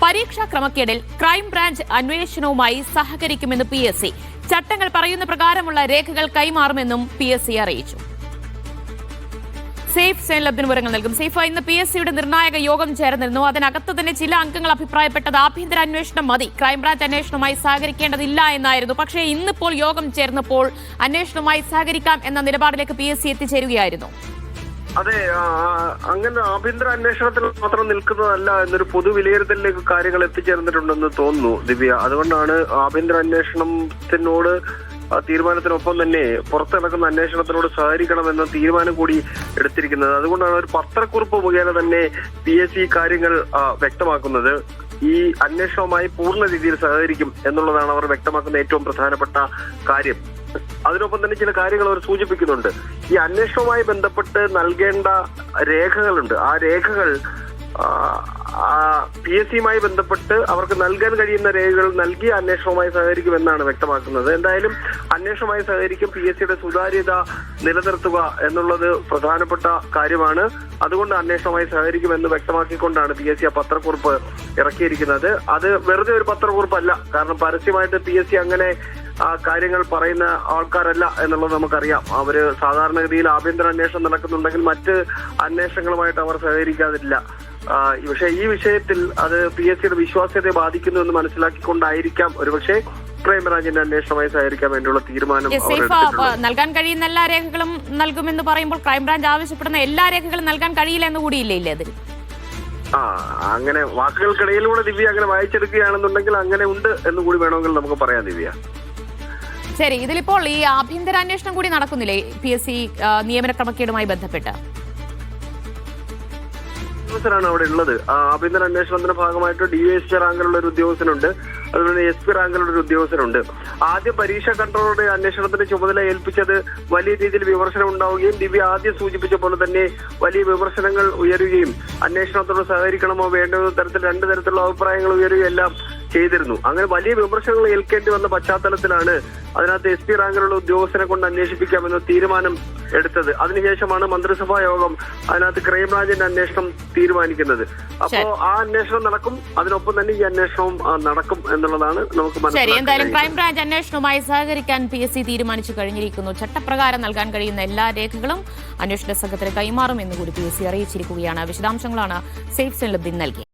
പരീക്ഷാ ക്രമക്കേടിൽ ക്രൈംബ്രാഞ്ച് അന്വേഷണവുമായി സഹകരിക്കുമെന്ന് PSC. ചട്ടങ്ങൾ പറയുന്ന പ്രകാരമുള്ള രേഖകൾ കൈമാറുമെന്നും PSC അറിയിച്ചു. സേഫ് സൈൻലബിന് വിവരങ്ങൾ നൽകും. സേഫ്, ഇന്ന് PSCയുടെ നിർണായക യോഗം ചേർന്നിരുന്നു. അതിനകത്ത് തന്നെ ചില അംഗങ്ങൾ അഭിപ്രായപ്പെട്ടത് ആഭ്യന്തര അന്വേഷണം മതി, ക്രൈംബ്രാഞ്ച് അന്വേഷണവുമായി സഹകരിക്കേണ്ടതില്ല എന്നായിരുന്നു. പക്ഷേ ഇന്നിപ്പോൾ യോഗം ചേർന്നപ്പോൾ അന്വേഷണവുമായി സഹകരിക്കാം എന്ന നിലപാടിലേക്ക് PSC എത്തിച്ചേരുകയായിരുന്നു. അതെ, അങ്ങനെ ആഭ്യന്തര അന്വേഷണത്തിൽ മാത്രം നിൽക്കുന്നതല്ല എന്നൊരു പൊതു വിലയിരുത്തലിലേക്ക് കാര്യങ്ങൾ എത്തിച്ചേർന്നിട്ടുണ്ടെന്ന് തോന്നുന്നു ദിവ്യ. അതുകൊണ്ടാണ് ആഭ്യന്തര അന്വേഷണത്തിനോട് തീരുമാനത്തിനൊപ്പം തന്നെ പുറത്തു നടക്കുന്ന അന്വേഷണത്തിനോട് സഹകരിക്കണമെന്ന തീരുമാനം കൂടി എടുത്തിരിക്കുന്നത്. അതുകൊണ്ടാണ് ഒരു പത്രക്കുറിപ്പ് മുഖേന തന്നെ PSC കാര്യങ്ങൾ വ്യക്തമാക്കുന്നത്. ഈ അന്വേഷണവുമായി പൂർണ്ണ രീതിയിൽ സഹകരിക്കും എന്നുള്ളതാണ് അവർ വ്യക്തമാക്കുന്ന ഏറ്റവും പ്രധാനപ്പെട്ട കാര്യം. അതിനൊപ്പം തന്നെ ചില കാര്യങ്ങൾ അവർ സൂചിപ്പിക്കുന്നുണ്ട്. ഈ അന്വേഷണവുമായി ബന്ധപ്പെട്ട് നൽകേണ്ട രേഖകളുണ്ട്. ആ രേഖകൾ PSCയുമായി ബന്ധപ്പെട്ട് അവർക്ക് നൽകാൻ കഴിയുന്ന രേഖകൾ നൽകി അന്വേഷണവുമായി സഹകരിക്കുമെന്നാണ് വ്യക്തമാക്കുന്നത്. എന്തായാലും അന്വേഷണവുമായി സഹകരിക്കും. PSCയുടെ സുതാര്യത നിലനിർത്തുക എന്നുള്ളത് പ്രധാനപ്പെട്ട കാര്യമാണ്. അതുകൊണ്ട് അന്വേഷണവുമായി സഹകരിക്കുമെന്ന് വ്യക്തമാക്കിക്കൊണ്ടാണ് PSC ആ പത്രക്കുറിപ്പ് ഇറക്കിയിരിക്കുന്നത്. അത് വെറുതെ ഒരു പത്രക്കുറിപ്പല്ല. കാരണം പരസ്യമായിട്ട് PSC അങ്ങനെ കാര്യങ്ങൾ പറയുന്ന ആൾക്കാരല്ല എന്നുള്ളത് നമുക്കറിയാം. അവര് സാധാരണഗതിയിൽ ആഭ്യന്തര അന്വേഷണം നടക്കുന്നുണ്ടെങ്കിൽ മറ്റ് അന്വേഷണങ്ങളുമായിട്ട് അവർ സഹകരിക്കാതില്ല. പക്ഷേ ഈ വിഷയത്തിൽ അത് PSCയുടെ വിശ്വാസ്യതയെ ബാധിക്കുന്നു എന്ന് മനസ്സിലാക്കിക്കൊണ്ടായിരിക്കാം ഒരുപക്ഷെ ക്രൈംബ്രാഞ്ചിന്റെ അന്വേഷണവുമായി സഹകരിക്കാൻ വേണ്ടിയുള്ള തീരുമാനം. നൽകാൻ കഴിയുന്ന എല്ലാ രേഖകളും നൽകുമെന്ന് പറയുമ്പോൾ ക്രൈംബ്രാഞ്ച് ആവശ്യപ്പെടുന്ന എല്ലാ രേഖകളും നൽകാൻ കഴിയില്ല എന്ന് കൂടിയില്ലേ അതിൽ? അങ്ങനെ വാക്കുകൾക്കിടയിലൂടെ ദിവ്യ അങ്ങനെ വായിച്ചെടുക്കുകയാണെന്നുണ്ടെങ്കിൽ അങ്ങനെ ഉണ്ട് എന്ന് കൂടി വേണമെങ്കിൽ നമുക്ക് പറയാം ദിവ്യ. ശരി, ഇതിലിപ്പോൾ ഈ ആഭ്യന്തര അന്വേഷണം കൂടി നടക്കുന്നില്ലേ PSC നിയമന ക്രമക്കേടുമായി ബന്ധപ്പെട്ട്? ഉദ്യോഗസ്ഥരാണ് അവിടെ ഉള്ളത്. ആഭ്യന്തര അന്വേഷണത്തിന്റെ ഭാഗമായിട്ട് DSP റാങ്കിലുള്ള ഒരു ഉദ്യോഗസ്ഥനുണ്ട്, അതുപോലെ SP റാങ്കിലുള്ള ഒരു ഉദ്യോഗസ്ഥനുണ്ട്. ആദ്യം പരീക്ഷാ കൺട്രോളറുടെ അന്വേഷണത്തിന്റെ ചുമതല ഏൽപ്പിച്ചത് വലിയ രീതിയിൽ വിമർശനം ഉണ്ടാവുകയും ദിവ്യ ആദ്യം സൂചിപ്പിച്ച പോലെ തന്നെ വലിയ വിമർശനങ്ങൾ ഉയരുകയും അന്വേഷണത്തോട് സഹകരിക്കണമോ വേണ്ടോ തരത്തിൽ രണ്ട് തരത്തിലുള്ള അഭിപ്രായങ്ങൾ ഉയരുകയും എല്ലാം ചെയ്തിരുന്നു. അങ്ങനെ വലിയ വിമർശനങ്ങൾ ഏൽക്കേണ്ടി വന്ന പശ്ചാത്തലത്തിലാണ് അതിനകത്ത് SP റാങ്കിലുള്ള ഉദ്യോഗസ്ഥനെ കൊണ്ട് അന്വേഷിപ്പിക്കാമെന്ന തീരുമാനം എടുത്തത്. അതിനുശേഷമാണ് മന്ത്രിസഭാ യോഗം അതിനകത്ത് ക്രൈംബ്രാഞ്ചിന്റെ അന്വേഷണം തീരുമാനിക്കുന്നത്. അപ്പോ ആ അന്വേഷണം നടക്കും, അതിനൊപ്പം തന്നെ ഈ അന്വേഷണവും നടക്കും എന്നുള്ളതാണ് നമുക്ക് മനസ്സിലാക്കാൻ. എന്തായാലും ക്രൈംബ്രാഞ്ച് അന്വേഷണവുമായി സഹകരിക്കാൻ PSC തീരുമാനിച്ചു കഴിഞ്ഞിരിക്കുന്നു. ചട്ടപ്രകാരം നൽകാൻ കഴിയുന്ന എല്ലാ രേഖകളും അന്വേഷണ സംഘത്തിന് കൈമാറും എന്ന് കൂടി PSC അറിയിച്ചിരിക്കുകയാണ്. വിശദാംശങ്ങളാണ് സേഫ് സൈൻലബിൻ നൽകി.